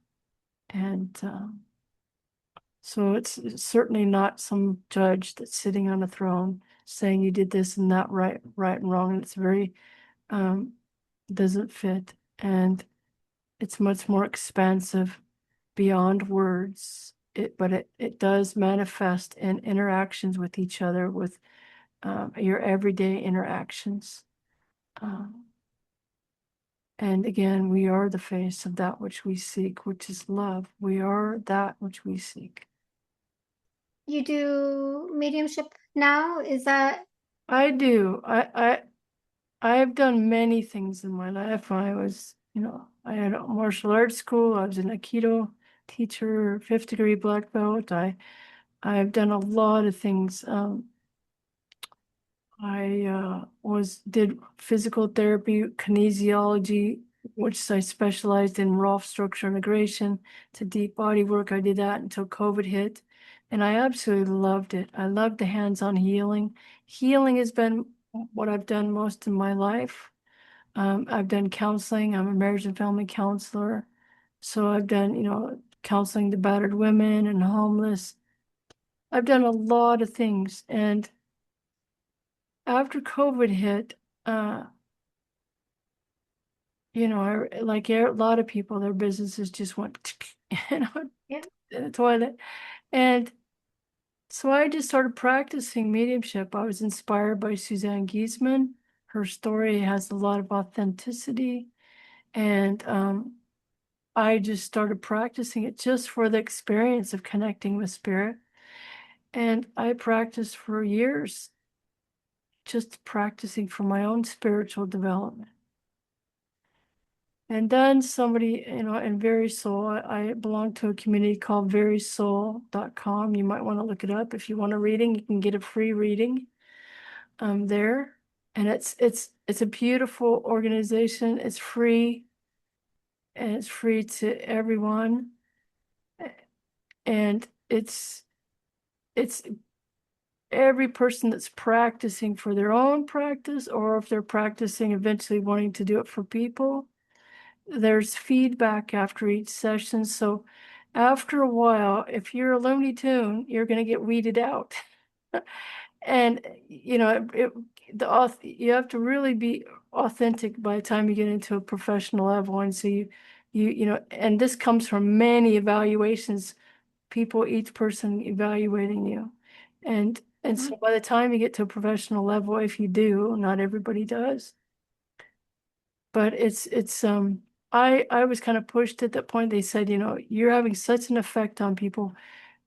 And so it's certainly not some judge that's sitting on a throne saying you did this and that right and wrong. And it's very um, doesn't fit. And it's much more expansive beyond words. But it does manifest in interactions with each other, with your everyday interactions. Um, and again, we are the face of that which we seek, which is love. We are that which we seek. You do mediumship now? Is that I do. I've done many things in my life. I had a martial arts school. I was an Aikido teacher, fifth degree black belt. I've done a lot of things. I did physical therapy, kinesiology, which I specialized in raw structure integration to deep body work. I did that until COVID hit, and I absolutely loved it. I loved the hands-on healing. Healing has been what I've done most in my life. I've done counseling. I'm a marriage and family counselor. So I've done, counseling to battered women and homeless. I've done a lot of things. And after COVID hit, uh, like a lot of people, their businesses just went, you know, yeah? in the toilet. And so I just started practicing mediumship. I was inspired by Suzanne Giesman. Her story has a lot of authenticity. And I just started practicing it just for the experience of connecting with spirit. And I practiced for years, just practicing for my own spiritual development. And then somebody, in Very Soul, I belong to a community called verysoul.com. You might want to look it up. If you want a reading, you can get a free reading there. And it's a beautiful organization. It's free, and it's free to everyone. And it's every person that's practicing for their own practice, or if they're practicing eventually wanting to do it for people. There's feedback after each session. So after a while, if you're a Looney Tune, you're going to get weeded out. And you have to really be authentic by the time you get into a professional level. And so and this comes from many evaluations, each person evaluating you. And Mhm. so by the time you get to a professional level, if you do, not everybody does, but I was kind of pushed at that point. They said, you're having such an effect on people.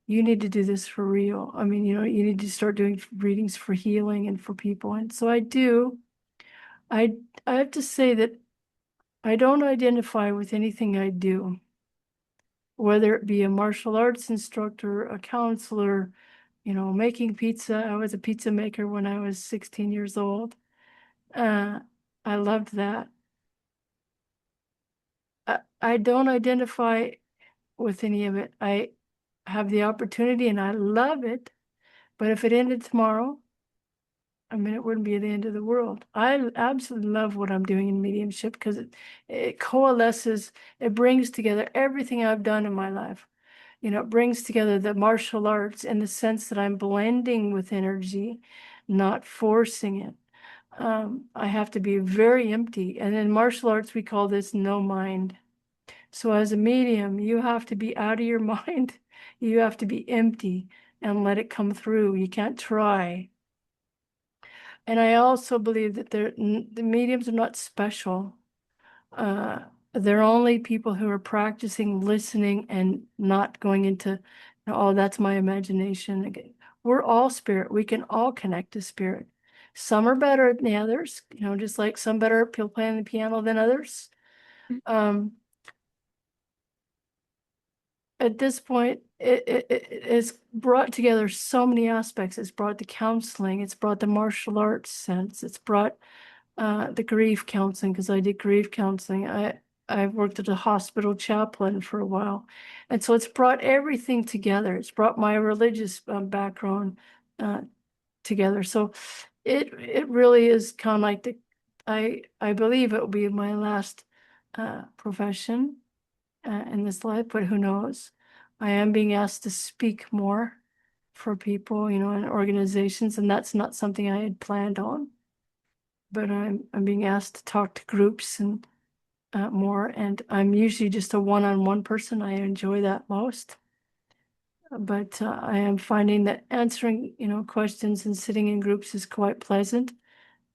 You need to do this for real. I mean, you need to start doing readings for healing and for people. And so I do. I I have to say that I don't identify with anything I do, whether it be a martial arts instructor, a counselor, making pizza. I was a pizza maker when I was 16 years old. Uh, I loved that. I don't identify with any of it. I have the opportunity and I love it. But if it ended tomorrow, I mean, it wouldn't be the end of the world. I absolutely love what I'm doing in mediumship because it coalesces, it brings together everything I've done in my life. You know, it brings together the martial arts in the sense that I'm blending with energy, not forcing it. I have to be very empty. And in martial arts, we call this no mind. So as a medium, you have to be out of your mind. You have to be empty and let it come through. You can't try. And I also believe that the mediums are not special. Uh, they're only people who are practicing listening and not going into, oh, that's my imagination. Again, we're all spirit. We can all connect to spirit. Some are better than the others, you know, just like some better at playing the piano than others. Um, at this point, it's brought together so many aspects. It's brought the counseling, it's brought the martial arts sense, it's brought the grief counseling because I did grief counseling. I've worked at a hospital chaplain for a while, and so it's brought everything together. It's brought my religious background uh, together. So it really is kind of like I believe it will be my last profession in this life, but who knows? I am being asked to speak more for people, you know, in organizations, and that's not something I had planned on. But I'm being asked to talk to groups and more, and I'm usually just a one-on-one person. I enjoy that most. But I am finding that answering, you know, questions and sitting in groups is quite pleasant.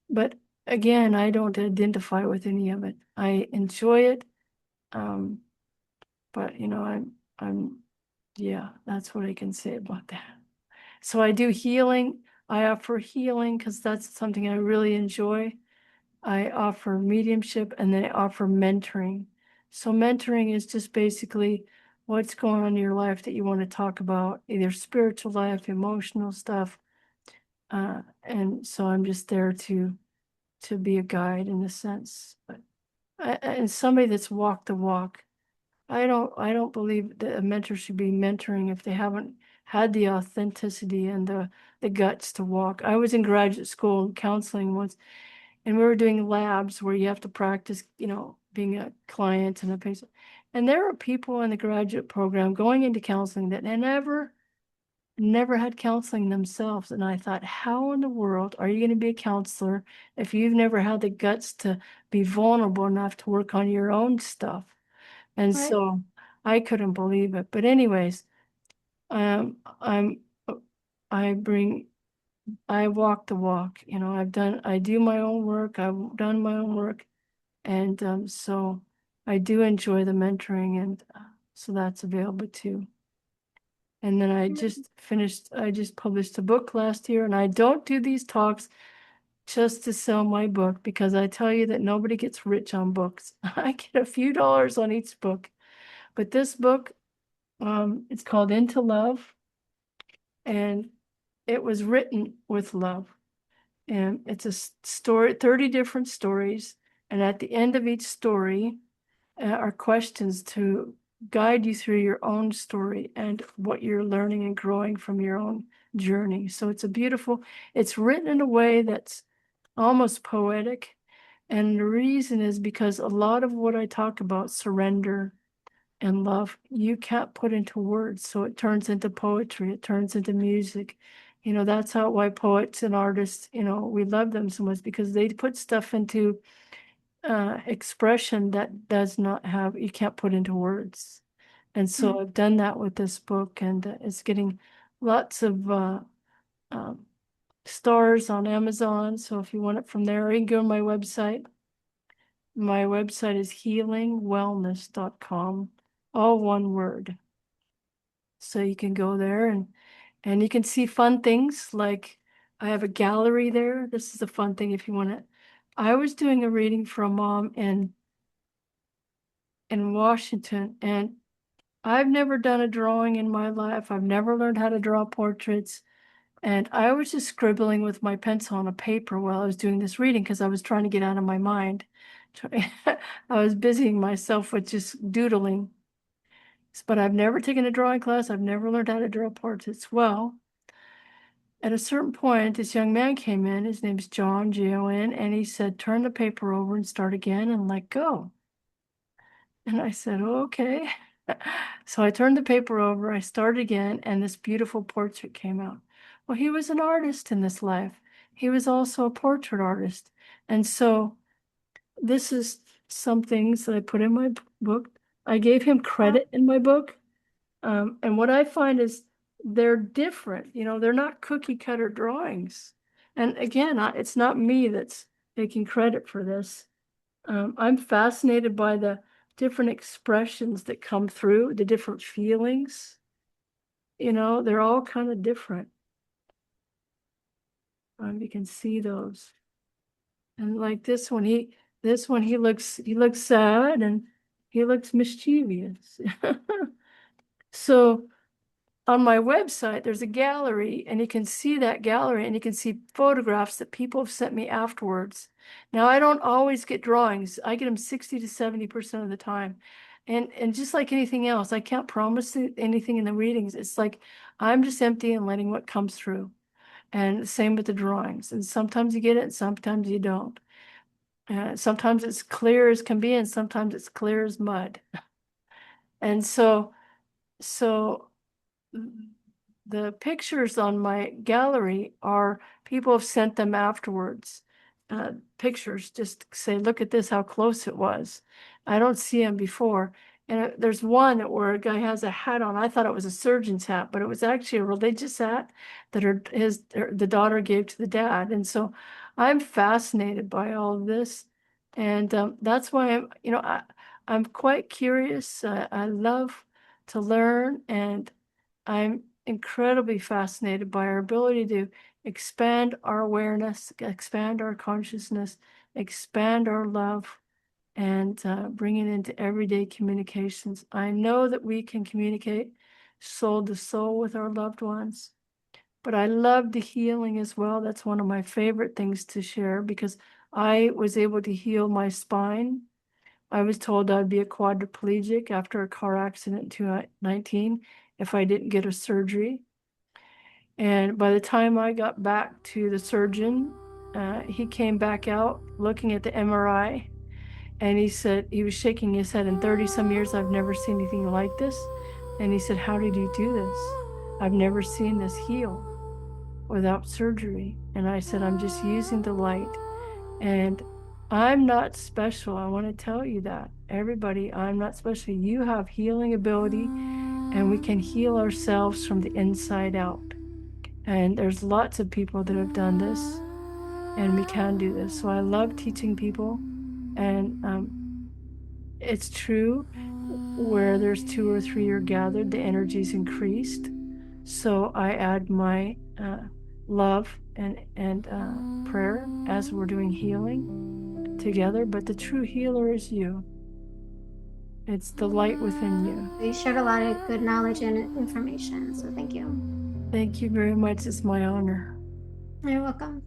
But again, I don't identify with any of it. I enjoy it. Um, but you know, yeah, that's what I can say about that. So I do healing. I offer healing because that's something I really enjoy. I offer mediumship and then I offer mentoring. So mentoring is just basically what's going on in your life that you want to talk about, either spiritual life, emotional stuff. And so I'm just there to be a guide in a sense. But and somebody that's walked the walk. I don't believe that a mentor should be mentoring if they haven't had the authenticity and the guts to walk. I was in graduate school counseling once, and we were doing labs where you have to practice, you know, being a client and a patient. And there are people in the graduate program going into counseling that never had counseling themselves. And I thought, how in the world are you going to be a counselor if you've never had the guts to be vulnerable enough to work on your own stuff? And Right. so I couldn't believe it. But anyways, I'm I bring I walk the walk. You know, I do my own work. I've done my own work. And so I do enjoy the mentoring, and so that's available too. And then I just published a book last year, and I don't do these talks just to sell my book because I tell you that nobody gets rich on books. I get a few dollars on each book. But this book, it's called Into Love, and it was written with love. And it's a story, 30 different stories. And at the end of each story are questions to guide you through your own story and what you're learning and growing from your own journey. So it's written in a way that's almost poetic. And the reason is because a lot of what I talk about, surrender and love, you can't put into words. So it turns into poetry, it turns into music. You know, that's how why poets and artists, you know, we love them so much because they put stuff into expression that does not have, you can't put into words. And so I've done that with this book, and it's getting lots of um, stars on Amazon. So if you want it from there, you can go to my website. My website is healingwellness.com, all one word. So you can go there and you can see fun things like I have a gallery there. This is a fun thing if you want to. I was doing a reading for a mom in Washington, and I've never done a drawing in my life. I've never learned how to draw portraits. And I was just scribbling with my pencil on a paper while I was doing this reading because I was trying to get out of my mind. I was busying myself with just doodling. But I've never taken a drawing class. I've never learned how to draw portraits well. At a certain point, this young man came in. His name's John, Jon, and he said, turn the paper over and start again and let go. And I said, oh, okay. So I turned the paper over, I started again, and this beautiful portrait came out. Well, he was an artist in this life. He was also a portrait artist. And so this is some things that I put in my book. I gave him Wow. credit in my book. And what I find is they're different. You know, they're not cookie cutter drawings. And again, it's not me that's taking credit for this. I'm fascinated by the different expressions that come through, the different feelings. You know, they're all kind of different. You can see those. And like this one, he looks sad and he looks mischievous. So on my website, there's a gallery, and you can see that gallery and you can see photographs that people have sent me afterwards. Now, I don't always get drawings. I get them 60 to 70% of the time. And just like anything else, I can't promise anything in the readings. It's like I'm just empty and letting what comes through. And the same with the drawings. And sometimes you get it, and sometimes you don't. Sometimes it's clear as can be, and sometimes it's clear as mud. And so the pictures on my gallery are people have sent them afterwards. Pictures just say, look at this, how close it was. I don't see them before. And there's one where a guy has a hat on. I thought it was a surgeon's hat, but it was actually a religious hat that the daughter gave to the dad. And so I'm fascinated by all of this. And that's why I'm quite curious. I love to learn, and I'm incredibly fascinated by our ability to expand our awareness, expand our consciousness, expand our love, and bring it into everyday communications. I know that we can communicate soul to soul with our loved ones, but I love the healing as well. That's one of my favorite things to share because I was able to heal my spine. I was told I'd be a quadriplegic after a car accident in 2019 if I didn't get a surgery. And by the time I got back to the surgeon, he came back out looking at the MRI, and he said, he was shaking his head, in 30 some years, I've never seen anything like this. And he said, how did you do this? I've never seen this heal without surgery. And I said, I'm just using the light. And I'm not special. I want to tell you that. Everybody, I'm not special. You have healing ability, and we can heal ourselves from the inside out. And there's lots of people that have done this, and we can do this. So I love teaching people. And it's true, where there's two or three are gathered, the energy's increased. So I add my love and prayer as we're doing healing together, but the true healer is you. It's the light within you. You shared a lot of good knowledge and information, so thank you. Thank you very much. It's my honor. You're welcome.